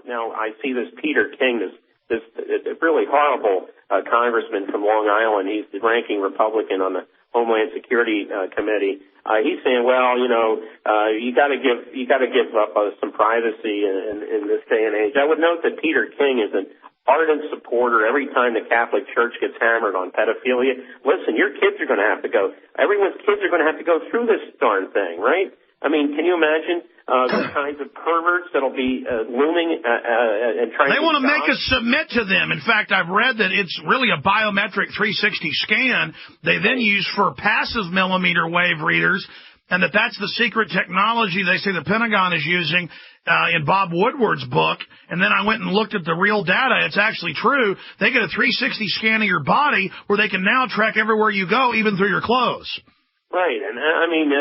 now I see this Peter King, this really horrible congressman from Long Island. He's the ranking Republican on the Homeland Security Committee. He's saying, well, you got to give up some privacy in this day and age. I would note that Peter King is an ardent supporter every time the Catholic Church gets hammered on pedophilia. Listen, your kids are going to have to go. Everyone's kids are going to have to go through this darn thing, right? I mean, can you imagine the kinds of perverts that'll be looming and trying to... They want to make us submit to them. In fact, I've read that it's really a biometric 360 scan they then use for passive millimeter wave readers, and that's the secret technology they say the Pentagon is using in Bob Woodward's book. And then I went and looked at the real data. It's actually true. They get a 360 scan of your body where they can now track everywhere you go, even through your clothes. Right, and I mean...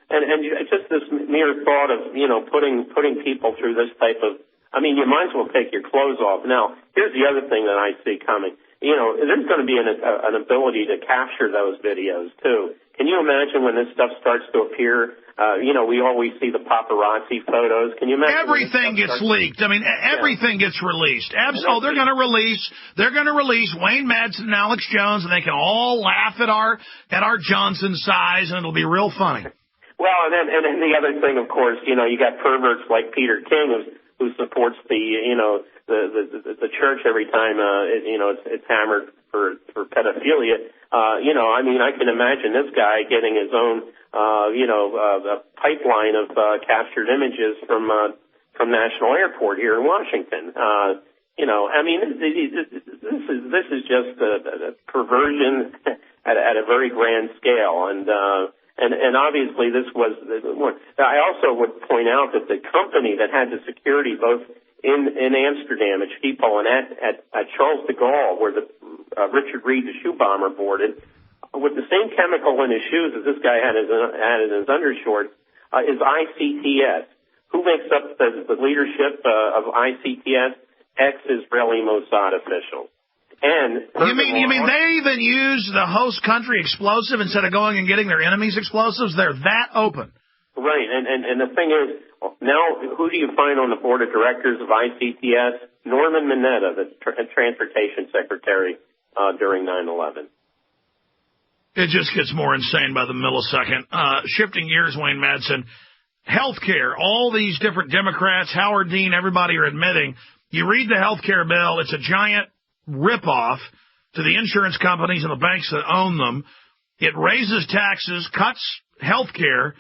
And just this mere thought of, putting people through this type of, I mean, you might as well take your clothes off. Now, here's the other thing that I see coming. There's going to be an ability to capture those videos, too. Can you imagine when this stuff starts to appear? We always see the paparazzi photos. Can you imagine? Everything gets leaked. I mean, everything gets released. Absolutely. They're going to release Wayne Madsen and Alex Jones, and they can all laugh at our Johnson size, and it'll be real funny. Well, and then the other thing, of course, you got perverts like Peter King who supports the church every time it's hammered for pedophilia. I mean, I can imagine this guy getting his own a pipeline of captured images from National Airport here in Washington. I mean, this is just a perversion at a very grand scale, and obviously this was. I also would point out that the company that had the security both in Amsterdam at Schiphol and at Charles de Gaulle, where the Richard Reed, the shoe bomber, boarded, with the same chemical in his shoes as this guy had in his undershorts, is ICTS. Who makes up the leadership of ICTS? Ex-Israeli Mossad officials. And you mean they even use the host country explosive instead of going and getting their enemies' explosives? They're that open. Right, and the thing is, now who do you find on the board of directors of ICTS? Norman Mineta, the transportation secretary during 9/11. It just gets more insane by the millisecond. Shifting gears, Wayne Madsen, healthcare, all these different Democrats, Howard Dean, everybody are admitting, you read the healthcare bill, it's a giant ripoff to the insurance companies and the banks that own them. It raises taxes, cuts health care,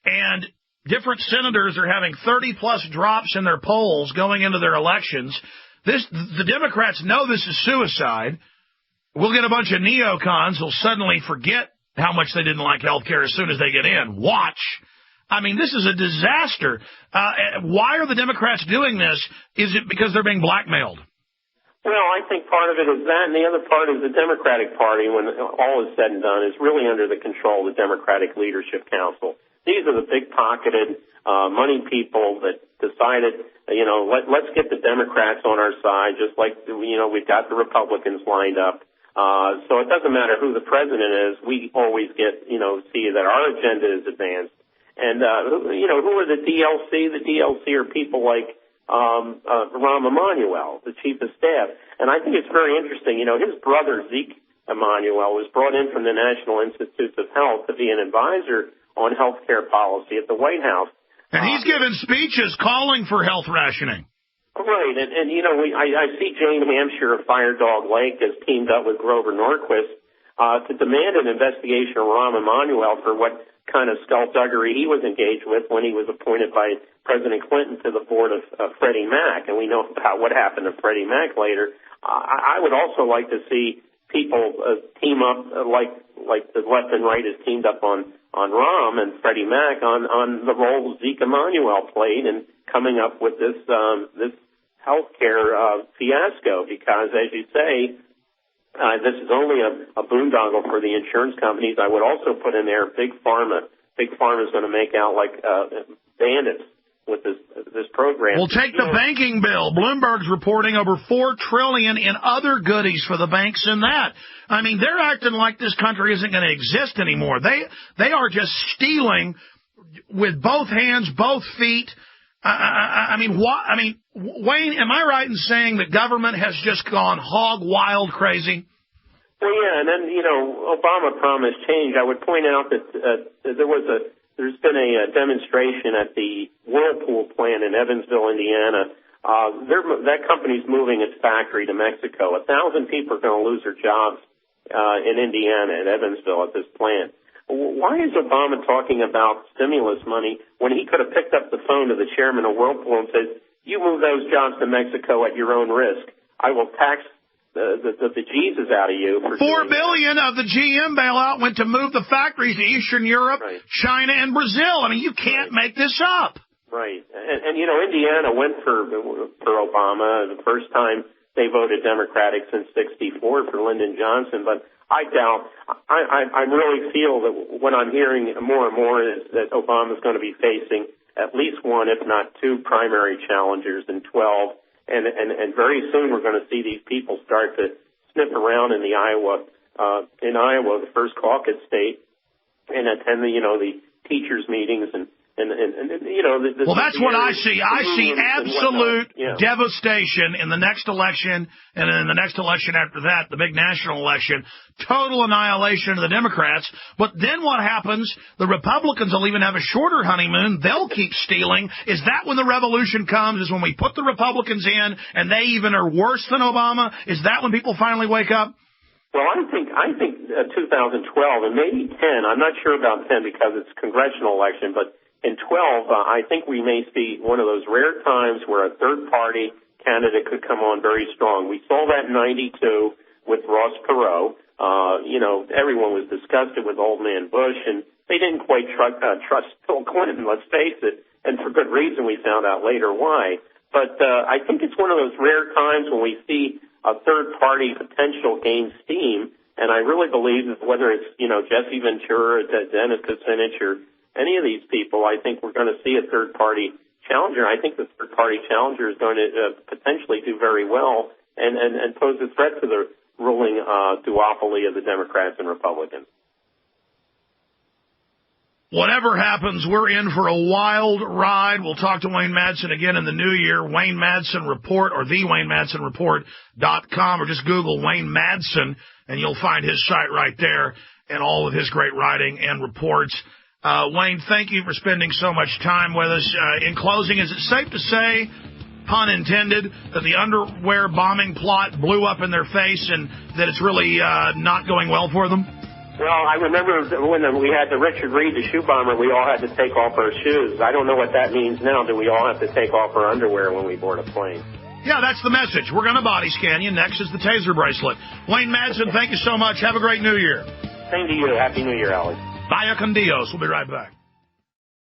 and different senators are having 30-plus drops in their polls going into their elections. The Democrats know this is suicide. We'll get a bunch of neocons who'll suddenly forget how much they didn't like health care as soon as they get in. Watch. I mean, this is a disaster. Why are the Democrats doing this? Is it because they're being blackmailed? Well, I think part of it is that, and the other part is the Democratic Party, when all is said and done, is really under the control of the Democratic Leadership Council. These are the big-pocketed, money people that decided, let's get the Democrats on our side, just like, we've got the Republicans lined up. So it doesn't matter who the president is, we always get, see that our agenda is advanced. And, who are the DLC? The DLC are people like Rahm Emanuel, the chief of staff. And I think it's very interesting. His brother, Zeke Emanuel, was brought in from the National Institutes of Health to be an advisor on health care policy at the White House. And he's given speeches calling for health rationing. Right. And I see Jane Hampshire of Fire Dog Lake has teamed up with Grover Norquist to demand an investigation of Rahm Emanuel for what kind of skullduggery he was engaged with when he was appointed by President Clinton to the board of Freddie Mac. And we know about what happened to Freddie Mac later. I would also like to see people team up like the left and right has teamed up on Rahm and Freddie Mac on the role Zeke Emanuel played in coming up with this healthcare fiasco. Because, as you say, this is only a boondoggle for the insurance companies. I would also put in there Big Pharma. Big Pharma is going to make out like bandits with this program. Well, take the banking bill. Bloomberg's reporting over $4 trillion in other goodies for the banks in that. I mean, they're acting like this country isn't going to exist anymore. They are just stealing with both hands, both feet. I mean, Wayne, am I right in saying that government has just gone hog wild crazy? Well, yeah, and then, Obama promised change. I would point out that there's been a demonstration at the Whirlpool plant in Evansville, Indiana. That company's moving its factory to Mexico. 1,000 people are going to lose their jobs in Indiana, at Evansville, at this plant. Why is Obama talking about stimulus money when he could have picked up the phone to the chairman of Whirlpool and said, you move those jobs to Mexico at your own risk. I will tax the Jesus out of you. For $4 billion of the GM bailout went to move the factories to Eastern Europe, right, China, and Brazil. I mean, you can't make this up. Right. And Indiana went for Obama. The first time they voted Democratic since '64 for Lyndon Johnson. But I doubt, I really feel that what I'm hearing more and more is that Obama's going to be facing at least one, if not two, primary challengers in 12. And very soon we're going to see these people start to sniff around in Iowa, the first caucus state, and attend the teachers' meetings and well, that's what I see. I see absolute devastation in the next election, and in the next election after that, the big national election, total annihilation of the Democrats. But then what happens? The Republicans will even have a shorter honeymoon. They'll keep stealing. Is that when the revolution comes? Is when we put the Republicans in, and they even are worse than Obama? Is that when people finally wake up? Well, I think 2012 and maybe 10. I'm not sure about 10 because it's a congressional election, but in 12, I think we may see one of those rare times where a third-party candidate could come on very strong. We saw that in '92 with Ross Perot. Everyone was disgusted with old man Bush, and they didn't quite trust Bill Clinton, let's face it, and for good reason. We found out later why. But I think it's one of those rare times when we see a third-party potential gain steam, and I really believe that whether it's, Jesse Ventura, Dennis Kucinich, or any of these people, I think we're going to see a third-party challenger. I think the third-party challenger is going to potentially do very well and pose a threat to the ruling duopoly of the Democrats and Republicans. Whatever happens, we're in for a wild ride. We'll talk to Wayne Madsen again in the new year. Wayne Madsen Report or thewaynemadsenreport.com, or just Google Wayne Madsen, and you'll find his site right there and all of his great writing and reports. Wayne, thank you for spending so much time with us. In closing, is it safe to say, pun intended, that the underwear bombing plot blew up in their face and that it's really not going well for them? Well, I remember when we had the Richard Reed, the shoe bomber, we all had to take off our shoes. I don't know what that means now. Do we all have to take off our underwear when we board a plane? Yeah, that's the message. We're going to body scan you. Next is the taser bracelet. Wayne Madsen, thank you so much. Have a great New Year. Same to you. Happy New Year, Alex. Vaya con Dios. We'll be right back.